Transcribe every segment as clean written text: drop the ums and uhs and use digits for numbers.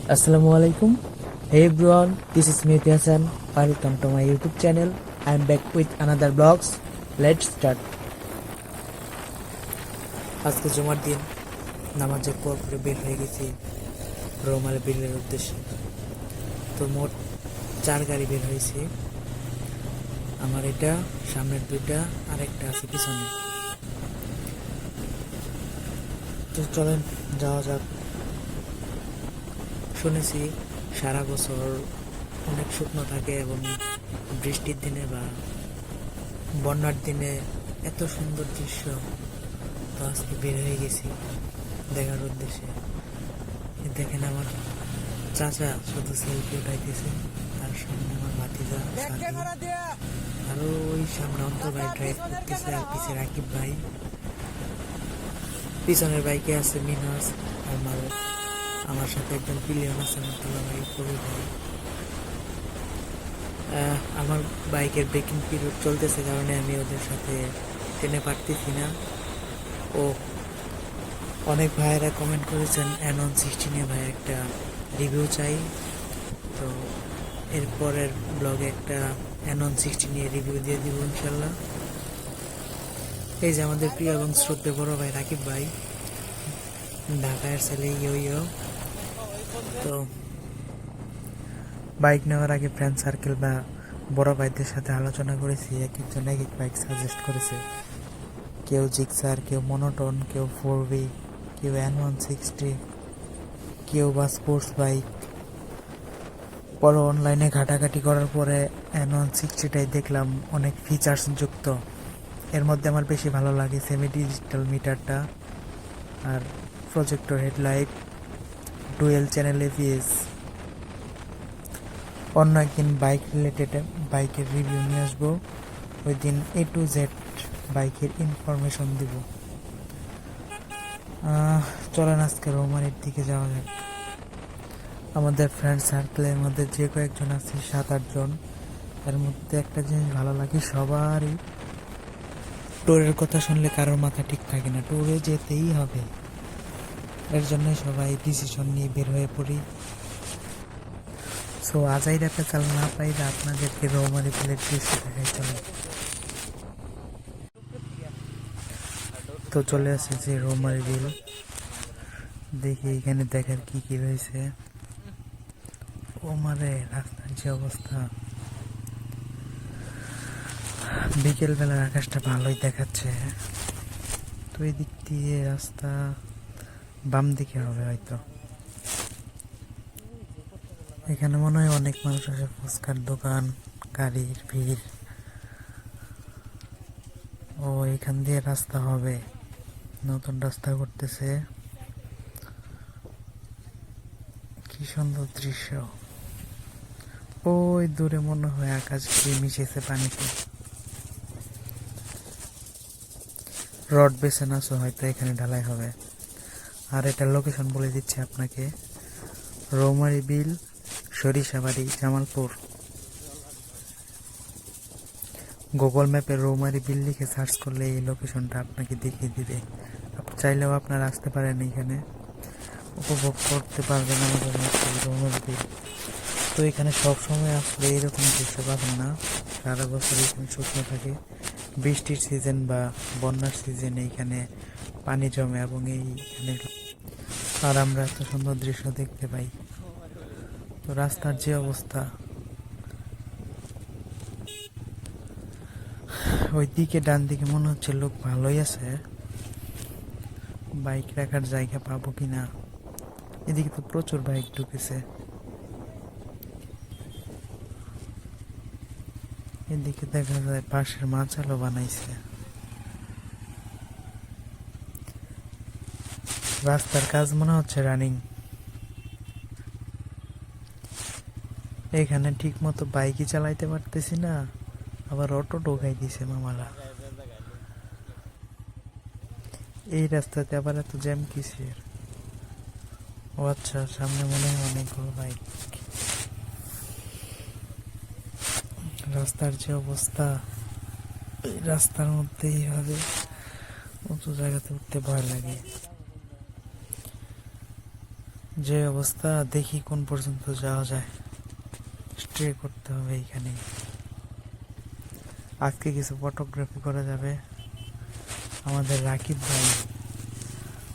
Assalamualaikum. Hey everyone, this is Mehdi Hassan. Welcome to my YouTube channel. I am back with another vlogs. Let's start. আজকে জুমার দিন নামাজের পর বের হয়ে গেছি রোমার বিলের উদ্দেশ্যে। তো মোট 4 গাড়ি বের হয়েছে। আমার এটা সামনের দুইটা আর একটা আছে পিছনে। তো চলেন যাওয়া যাক। শুনেছি সারা বছর অনেক শুকনো থাকে এবং বৃষ্টির দিনে বা বন্যার দিনে এত সুন্দর দৃশ্য। তো আজকে বের হয়ে গেছি দেখার উদ্দেশ্যে। দেখেন আমার চাচা শুধু সেলফি উঠাইতেছে, আর সামনে আমার ভাতিজা আরো ওই সামনে অন্তর ভাই ড্রাইভ করতেছে, আর পিছে রাকিব ভাই, পিছনের বাইকে আছে মিনাস আর মারুফ। আমার সাথে একজন পিলিয়ন আছে মুর্তলা ভাই, কবির ভাই। আমার বাইকের ব্রেকিং পিরিয়ড চলতেছে কারণে আমি ওদের সাথে টেনে পারতেছি না। ও অনেক ভাইয়েরা কমেন্ট করেছেন N160 নিয়ে ভাই একটা রিভিউ চাই। তো এরপরের ব্লগে একটা N160 নিয়ে রিভিউ দিয়ে দিব ইনশাল্লাহ। এই যে আমাদের প্রিয় এবং শ্রদ্ধেয় বড় ভাই রাকিব ভাই, ঢাকার ছেলে ইয়ো। তো বাইক নেওয়ার আগে ফ্রেন্ড সার্কেল বা বড় ভাইদের সাথে আলোচনা করেছি, এক একজন এক এক বাইক সাজেস্ট করেছে। কেউ জিক্সার, কেউ মনোটন, কেউ 4V, কেউ N160, কেউ বা স্পোর্টস বাইক। পরে অনলাইনে ঘাটাঘাটি করার পরে N160টাই দেখলাম অনেক ফিচার্স যুক্ত। এর মধ্যে আমার বেশি ভালো লাগে সেমি ডিজিটাল মিটারটা, আর projector headlight, dual channel ABS। অন্য একদিন বাইক রিলেটেড বাইকের রিভিউ নিয়ে আসবো, ওই দিন A to Z বাইকের ইনফরমেশন দিব। চলেন আজকে রোমারির দিকে যাওয়া যাক। আমাদের ফ্রেন্ড সার্কেলের মধ্যে যে কয়েকজন আছে 7-8 জন, এর মধ্যে একটা জিনিস ভালো লাগে সবারই, ট্যুরের কথা শুনলে কারোর মাথা ঠিক থাকে না, ট্যুরে যেতেই হবে। এর জন্যই সবাই ডিসিশন নিয়ে বের হয়ে পড়ি। সো আজাই রাতে চাল না পাইলে আপনাদেরকে রৌমারি বিলের দৃশ্য দেখাই চলে। তো চলে আসছে রৌমারি বিল, দেখি এখানে দেখার কি কি রয়েছে। ও মারে রাস্তার যে অবস্থা, বিকেল বেলার আকাশটা ভালোই দেখাচ্ছে। তো এই দিক দিয়ে রাস্তা বাম দিকে হবে হয়তো। এখানে মনে হয় অনেক মানুষ আসে, ফুচকার দোকান, গাড়ির ভিড়। ও এখান দিয়ে রাস্তা হবে, নতুন রাস্তা করতেছে। কি সুন্দর দৃশ্য। ওই দূরে মনে হয় আকাশ গিয়ে মিশেছে পানিতে। রড বেছে নাচো হয়তো এখানে ঢালাই হবে। আর এটার লোকেশন বলে দিচ্ছি আপনাকে, রৌমারি বিল, সরিষাবাড়ি, জামালপুর। গুগল ম্যাপে রৌমারি বিল লিখে সার্চ করলে এই লোকেশনটা আপনাকে দেখিয়ে দিবে। চাইলেও আপনারা আসতে পারেন, এখানে উপভোগ করতে পারবেন আমাদের রৌমারি বিল। তো এখানে সবসময় আসলে এইরকম দৃশ্য পাবেন না, সারা বছর এখানে শুকনো থাকে। বৃষ্টির সিজন বা বন্যার সিজনে এইখানে পানি জমে এবং এইখানে আর আমরা এত সুন্দর দৃশ্য দেখতে পাই। তো রাস্তার যে অবস্থা, ওই দিকে ডান দিকে মনে হচ্ছে লোক ভালোই আছে, বাইক রাখার জায়গা পাবো কিনা। এদিকে তো প্রচুর বাইক ঢুকেছে। এদিকে দেখা যায় পাশের মাছালো বানাইছে। রাস্তার কাজ মনে হচ্ছে রানিং। এখানে ঠিক মতো বাইকই চালাইতে পারতেছি না, আবার অটো ঢোকাই দিছে মামারা। এই রাস্তাতে আবার এত জ্যাম কিসের? ও আচ্ছা, সামনে মনে হয় অনেকগুলো বাইক। রাস্তার যে অবস্থা, এই রাস্তার মধ্যেই হবে, উঁচু জায়গাতে উঠতে ভয় লাগে। যে অবস্থা, দেখি কোন পর্যন্ত যাওয়া যায়। স্টে করতে হবে এইখানে। আজকে কিছু ফটোগ্রাফি করা যাবে। আমাদের রাকিব ভাই,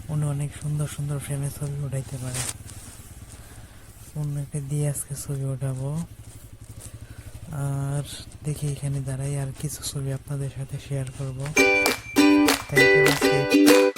উনি অনেক সুন্দর সুন্দর ফ্রেমে ছবি উঠাইতে পারে। উনাকে দিয়ে আজকে ছবি উঠাবো। আর দেখি এখানে দাঁড়াই আর কিছু ছবি আপনাদের সাথে শেয়ার করবো। Thank you.